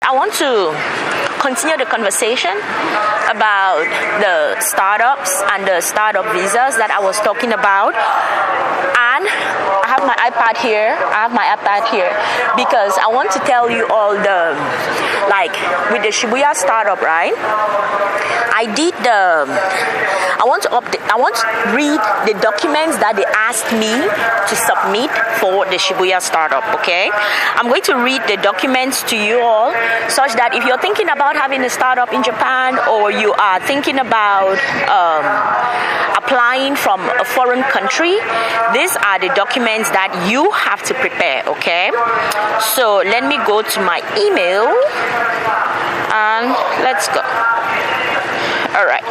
I want to continue the conversation about the startups and the startup visas that I was talking about. And I have my iPad here. Because I want to tell you all with the Shibuya startup, right? I want to read the documents that they asked me to submit for the Shibuya startup, okay? I'm going to read the documents to you all such that if you're thinking about having a startup in Japan, or you are thinking about applying from a foreign country, these are the documents that you have to prepare, okay? So let me go to my email and let's go. All right.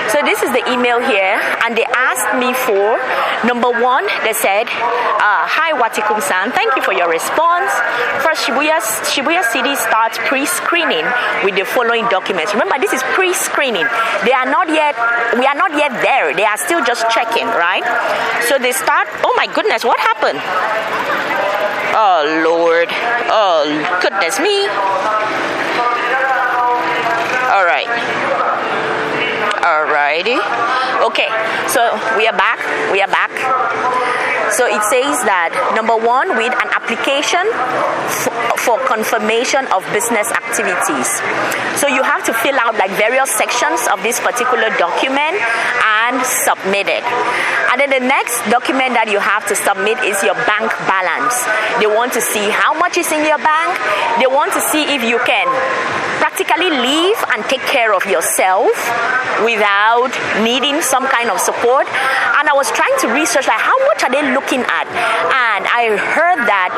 So this is the email here, and they asked me for, number one, they said, hi Watikum-san, thank you for your response. First, Shibuya City starts pre-screening with the following documents. Remember, this is pre-screening. We are not yet there. They are still just checking, right? So they start, oh my goodness, what happened? Oh Lord, oh goodness me. All right. Alrighty. Okay, so we are back. So it says that, number one, with an application for confirmation of business activities. So you have to fill out various sections of this particular document and submit it. And then the next document that you have to submit is your bank balance. They want to see how much is in your bank. They want to see if you can practically live and take care of yourself without needing some kind of support. And I was trying to research how much are they looking at, and I heard that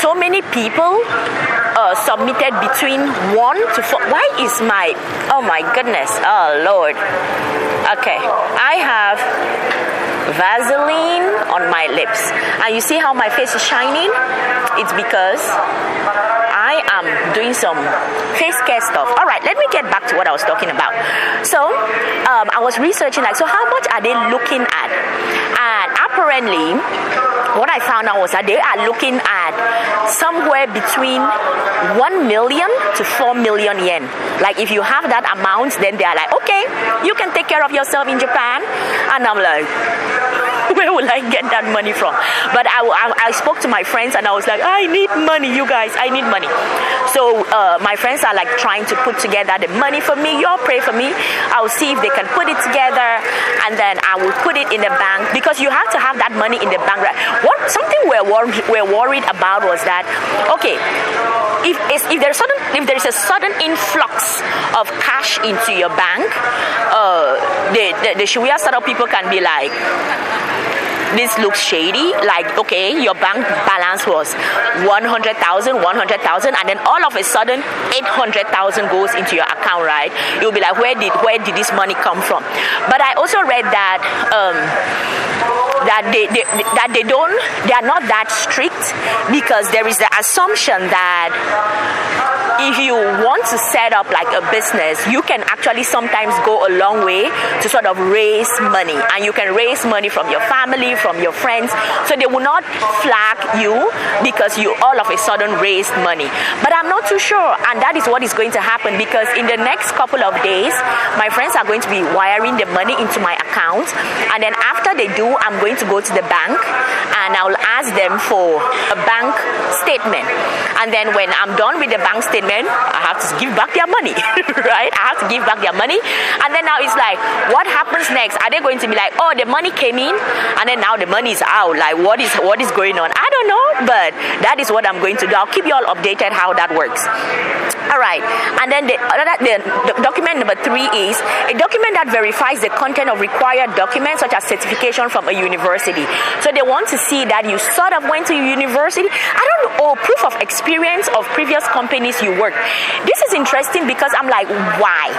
so many people submitted between 1 to 4. Why is oh my goodness, oh Lord. Okay, I have Vaseline on my lips, and you see how my face is shining? It's because I am doing some face care stuff. All right, let me get back to what I was talking about. So I was researching so how much are they looking at? And apparently what I found out was that they are looking at somewhere between 1 million to 4 million yen. If you have that amount, then they are okay, you can take care of yourself in Japan. And I'm like, where will I get that money from? But I spoke to my friends and I was like, I need money, you guys, I need money. So my friends are trying to put together the money for me. You all pray for me. I'll see if they can put it together, and then I will put it in the bank, because you have to have that money in the bank. Something we're worried about was that, okay, if there is a sudden influx of cash into your bank, the Shibuya startup people can be like, this looks shady. Okay, your bank balance was 100,000, and then all of a sudden 800,000 goes into your account, right? You'll be like, where did this money come from? But I also read that they are not that strict, because there is the assumption that if you want to set up a business, you can actually sometimes go a long way to sort of raise money, and you can raise money from your family, from your friends, so they will not flag you because you all of a sudden raised money. But I'm not too sure, and that is what is going to happen, because in the next couple of days, my friends are going to be wiring the money into my account, and then after they do, I'm going to go to the bank and I'll ask them for a bank statement. And then when I'm done with the bank statement, I have to give back their money, right? I have to give back their money. And then now it's what happens next? Are they going to be oh, the money came in and then now the money is out? What is going on? I don't know, but that is what I'm going to do. I'll keep you all updated how that works. All right. And then the document number 3 is a document that verifies the content of required documents such as certification from a university. So they want to see that you sort of went to university. I don't know, proof of experience of previous companies you worked. This is interesting because I'm like, why?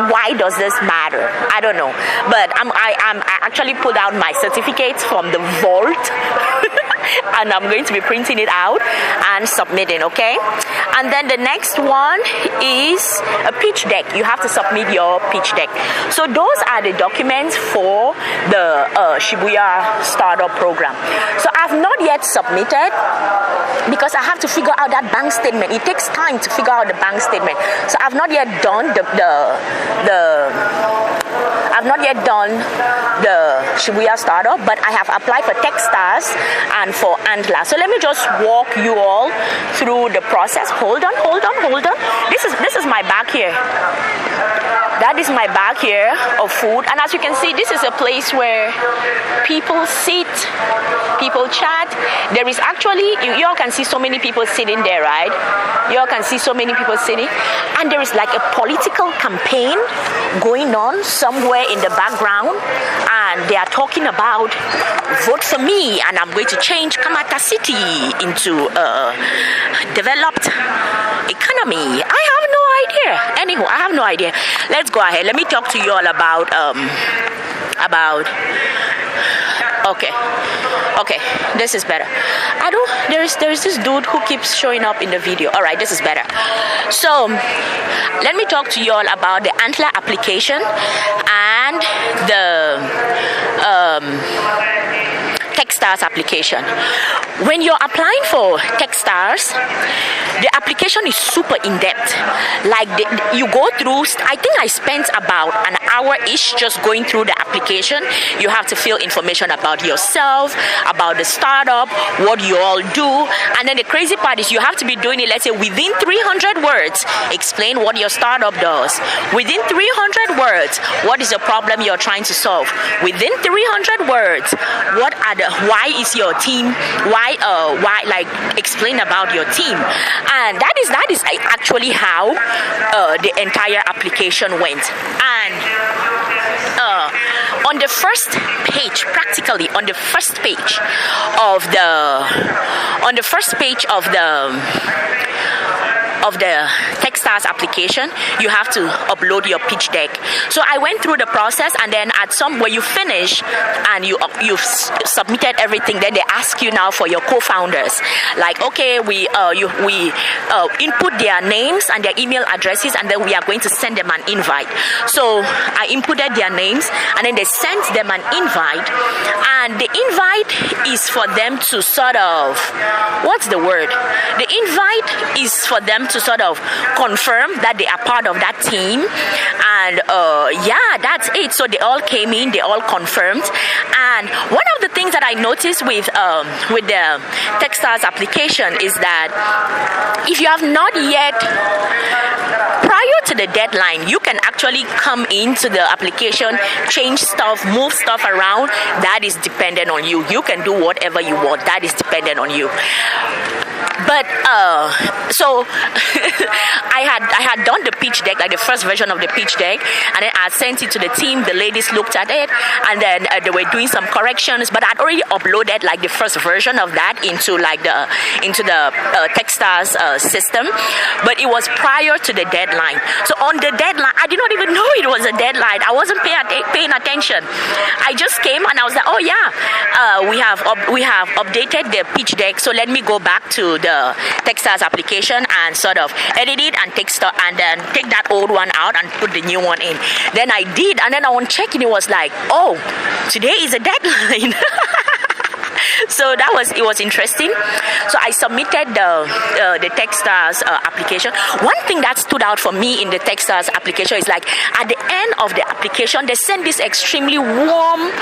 Why does this matter? I don't know. But I actually pulled out my certificates from the vault and I'm going to be printing it out and submitting, okay? And then the next one is a pitch deck. You have to submit your pitch deck. So those are the documents for the Shibuya Startup Program. So I've not yet submitted because I have to figure out that bank statement. It takes time to figure out the bank statement. So I've not yet done the Shibuya Startup, but I have applied for Techstars and for Antler. So let me just walk you all through the process. Hold on. This is my bag here. That is my bag here of food, and as you can see, this is a place where people sit, people chat. There is actually, you all can see so many people sitting there, right? You all can see so many people sitting, and there is like a political campaign going on somewhere in the background, and they are talking about vote for me, and I'm going to change Kamata City into a developed economy. I have no idea. Anywho, I have no idea. Let's go ahead. Let me talk to you all about okay, this is better. There is this dude who keeps showing up in the video. All right, this is better. So let me talk to you all about the Antler application and the Techstars application. When you're applying for Techstars, the application is super in-depth. Like you go through, I think I spent about an hour-ish just going through the application. You have to fill information about yourself, about the startup, what you all do. And then the crazy part is you have to be doing it, let's say, within 300 words. Explain what your startup does. Within 300 words, what is the problem you're trying to solve? Within 300 words, why is your team, why like explain about your team. And that is actually how the entire application went. And on the first page, practically on the first page of the Techstars application, you have to upload your pitch deck. So I went through the process, and then at some where you finish and you've submitted everything, then they ask you now for your co-founders. Like, okay, we input their names and their email addresses, and then we are going to send them an invite. So I inputted their names, and then they sent them an invite, and the invite is for them to sort of, what's the word? The invite is for them to sort of confirm that they are part of that team, and that's it. So they all came in, they all confirmed. And one of the things that I noticed with the Techstars application is that if you have not yet, prior to the deadline, you can actually come into the application, change stuff, move stuff around. That is dependent on you. You can do whatever you want. That is dependent on you. But so I had done the pitch deck, like the first version of the pitch deck, and then I sent it to the team. The ladies looked at it, and then they were doing some corrections. But I'd already uploaded like the first version of that into the Techstars system. But it was prior to the deadline. So on the deadline, I did not even know it was a deadline. I wasn't paying attention. I just came and I was like, oh yeah, we have updated the pitch deck. So let me go back to the Techstars application and sort of edit it and and then take that old one out and put the new one in. Then I did, and then on checking, it was like, oh, today is a deadline. So it was interesting. So I submitted the Techstars application. One thing that stood out for me in the Techstars application is like at the end of the application, they send this extremely warm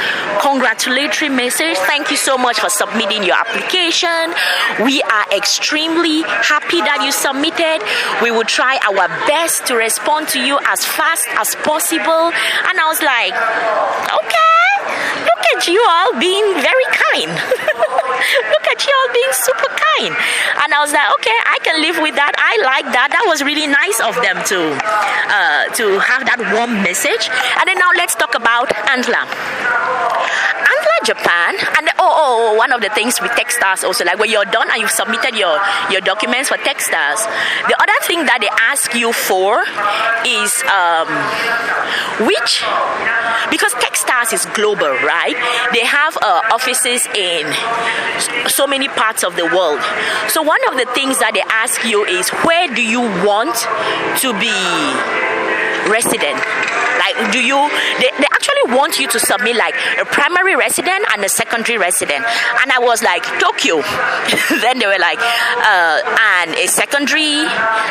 congratulatory message. Thank you so much for submitting your application. We are extremely happy that you submitted. We will try our best to respond to you as fast as possible. And I was like, okay, look at you all being very kind. Look at you all being super kind. And I was like, okay, I can live with that. I like that. That was really nice of them to have that warm message. And then now let's talk about Antler. Antler Japan, and one of the things with Techstars also, like when you're done and you've submitted your documents for Techstars, the other thing that they ask you for is because Techstars is global, right? They have offices in so many parts of the world. So one of the things that they ask you is, where do you want to be resident? Like, they actually want you to submit like a primary resident and a secondary resident. And I was like, Tokyo. Then they were like, and a secondary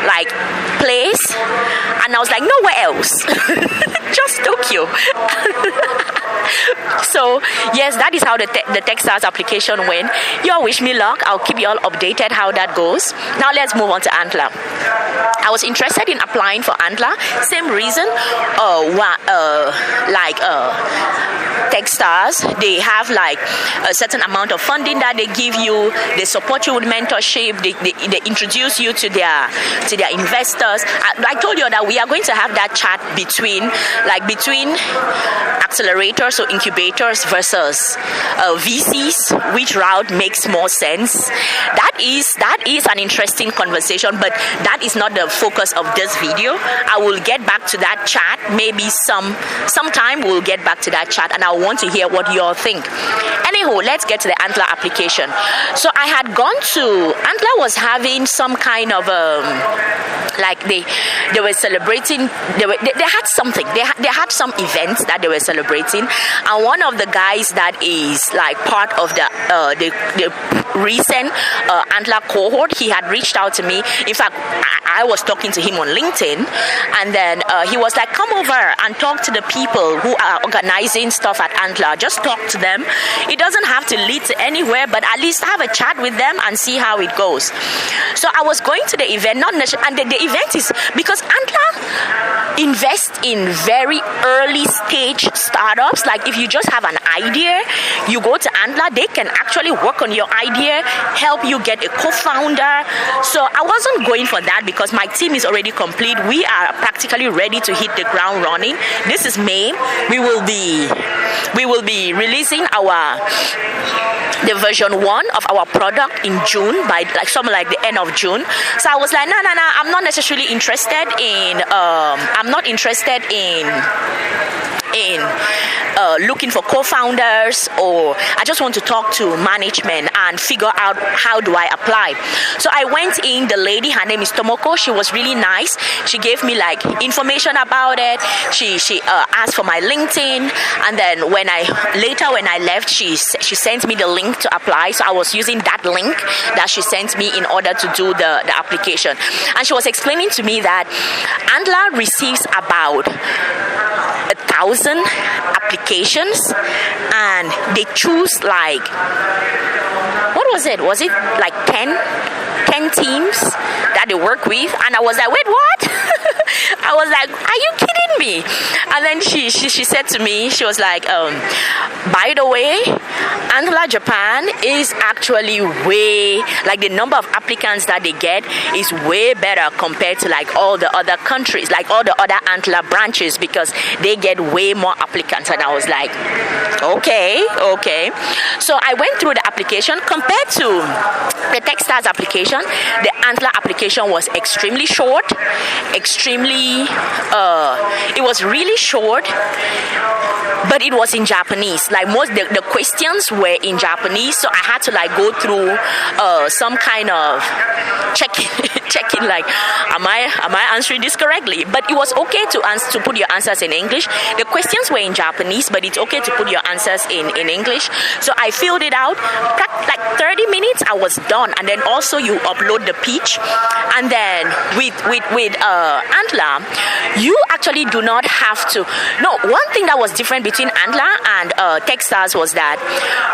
like place. And I was like, nowhere else. Just Tokyo. So yes, that is how the Techstars application went. Y'all wish me luck. I'll keep you all updated how that goes. Now let's move on to Antler. I was interested in applying for Antler. Same reason. Techstars, they have like a certain amount of funding that they give you. They support you with mentorship. They introduce you to their investors. I told you that we are going to have that chat between accelerators or incubators versus VCs. Which route makes more sense? That is an interesting conversation, but that is not the focus of this video. I will get back to that chat. Maybe sometime we'll get back to that chat, and I want to hear what you all think. Anyhow, let's get to the Antler application. So I had gone to Antler was having some kind of they were celebrating. They had something. They had some events that they were celebrating, and one of the guys that is like part of the recent Antler cohort, he had reached out to me. In fact, I was talking to him on LinkedIn, and then he was like, come over and talk to the people who are organizing stuff at Antler. Just talk to them. It doesn't have to lead to anywhere, but at least have a chat with them and see how it goes. So I was going to the event, not necessarily, and the event is because Antler invests in very early stage startups. Like if you just have an idea, you go to Antler, they can actually work on your idea, help you get a co-founder. So I wasn't going for that because my team is already complete. We are practically ready to hit the ground running. This is May. We will be releasing the version 1 of our product in June, by like something like the end of June. So I was like, no, I'm not necessarily interested in looking for co-founders, or I just want to talk to management and figure out how do I apply. So I went in. The lady, her name is Tomoko. She was really nice. She gave me like information about it. She asked for my LinkedIn, and then when I left, she sent me the link to apply. So I was using that link that she sent me in order to do the application. And she was explaining to me that Antler receives about 1,000 applications, and they choose like, what was it? Was it like 10 teams that they work with? And I was like, wait, what? I was like, are you kidding me? And then she said to me, she was like, by the way, Antler Japan is actually way, like the number of applicants that they get is way better compared to like all the other countries, like all the other Antler branches, because they get way more applicants. And I was like, okay. So I went through the application. Compared to the Techstars application, the Antler application was extremely short, it was really short, but it was in Japanese. Like most the questions were in Japanese, so I had to like go through some kind of checking like, am I answering this correctly? But it was okay to put your answers in English. The questions were in Japanese, but it's okay to put your answers in English. So I filled it out. Like 30 minutes, I was done. And then also you upload the pitch. And then with Antler, you actually do not have to. No, one thing that was different between Antler and Techstars was that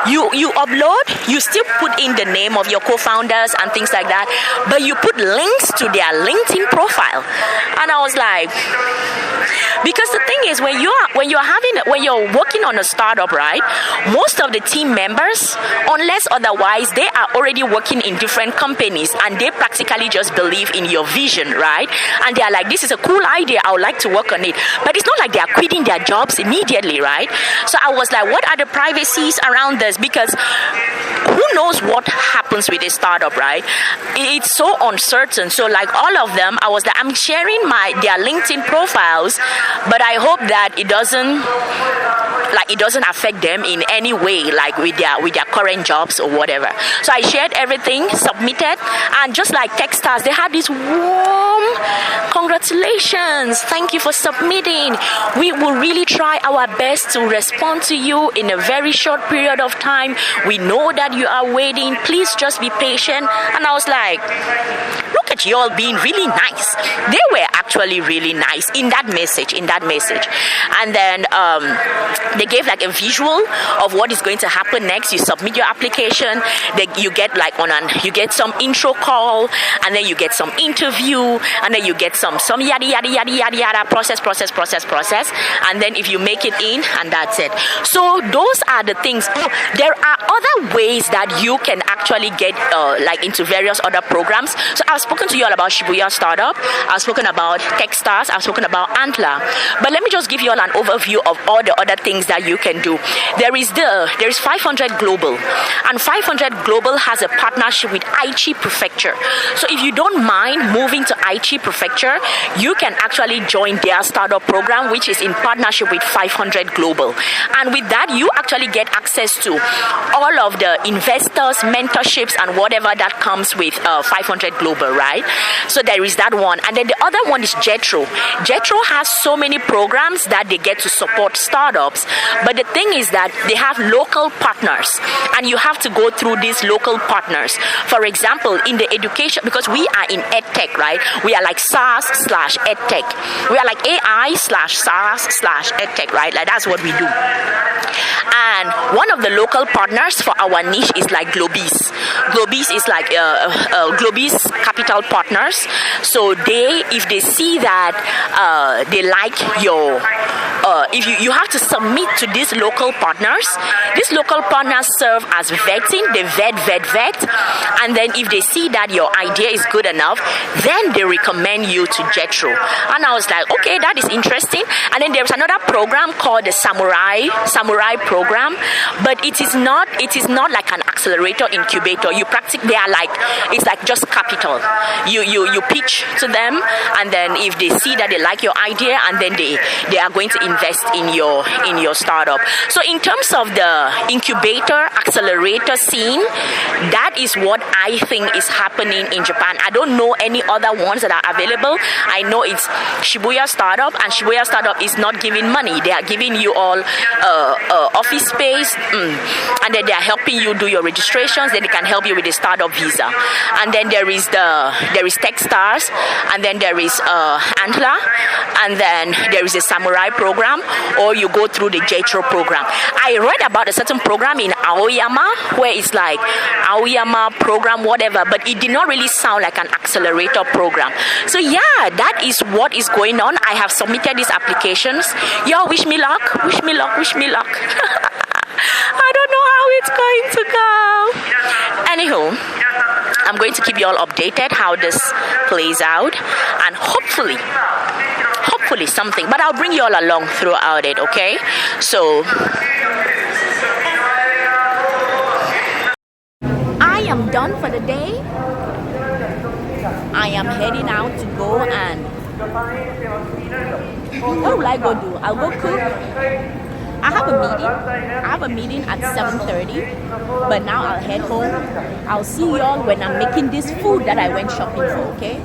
you upload, you still put in the name of your co-founders and things like that, but you put links links to their LinkedIn profile. And I was like, because the thing is, when you're working on a startup, right, most of the team members, unless otherwise, they are already working in different companies and they practically just believe in your vision, right? And they are like, this is a cool idea, I would like to work on it. But it's not like they are quitting their jobs immediately, right? So I was like, what are the privacies around this? Because who knows what happens with a startup, right? It's so uncertain. So like all of them, I was like, I'm sharing their LinkedIn profiles, but I hope that it doesn't affect them in any way, like with their current jobs or whatever. So I shared everything, submitted, and just like Techstars, they had this warm congratulations, thank you for submitting. We will really try our best to respond to you in a very short period of time. We know that you are waiting. Please just be patient. And I was like, look at you all being really nice. They were actually really nice in that message. And then they gave like a visual of what is going to happen next. You submit your application, you get you get some intro call, and then you get some interview, and then you get some yada yada yada yada yada process, and then if you make it in, and that's it. So those are the things. There are other ways that you can actually get into various other programs. So I've spoken to you all about Shibuya Startup, I've spoken about Techstars, I've spoken about Antler, but let me just give you all an overview of all the other things that you can do. There is 500 Global, and 500 Global has a partnership with Aichi Prefecture. So if you don't mind moving to Aichi Prefecture, you can actually join their startup program, which is in partnership with 500 Global. And with that, you actually get access to all of the investors, mentorships, and whatever that comes with 500 Global, right? So there is that one. And then the other one is JETRO. JETRO has so many programs that they get to support startups. But the thing is that they have local partners, and you have to go through these local partners. For example, in the education, because we are in edtech, right? We are like SaaS/edtech. We are like AI/SaaS/edtech, right? Like that's what we do. And one of the local partners for our niche is like Globis. Globis is like Globis Capital Partners. So if they see that they like your if you have to submit to these local partners. These local partners serve as vetting. They vet, and then if they see that your idea is good enough, then they recommend you to JETRO. And I was like, okay, that is interesting. And then there's another program called the Samurai Program, but it is not like an accelerator incubator. It's like just capital. You pitch to them, and then if they see that they like your idea, and then they are going to invest in your startup. So in terms of the incubator accelerator scene, that is what I think is happening in Japan. I don't know any other ones that are available. I know it's Shibuya Startup, and Shibuya Startup is not giving money. They are giving you all office space, and then they are helping you do your registrations. Then they can help you with the startup visa. And then there is Techstars, and then there is Antler, and then there is a Samurai program, or you go through the JETRO program. I read about a certain program in Aoyama where it's like Aoyama program, whatever, but it did not really sound like an accelerator program. So yeah, that is what is going on. I have submitted these applications. Y'all wish me luck. I don't know how it's going to go. Anywho, I'm going to keep you all updated how this plays out, and hopefully something, but I'll bring you all along throughout it, okay? So I am done for the day. I am heading out to go, and what will I go do? I'll go cook. I have a meeting at 7:30, but now I'll head home. I'll see you all when I'm making this food that I went shopping for, okay?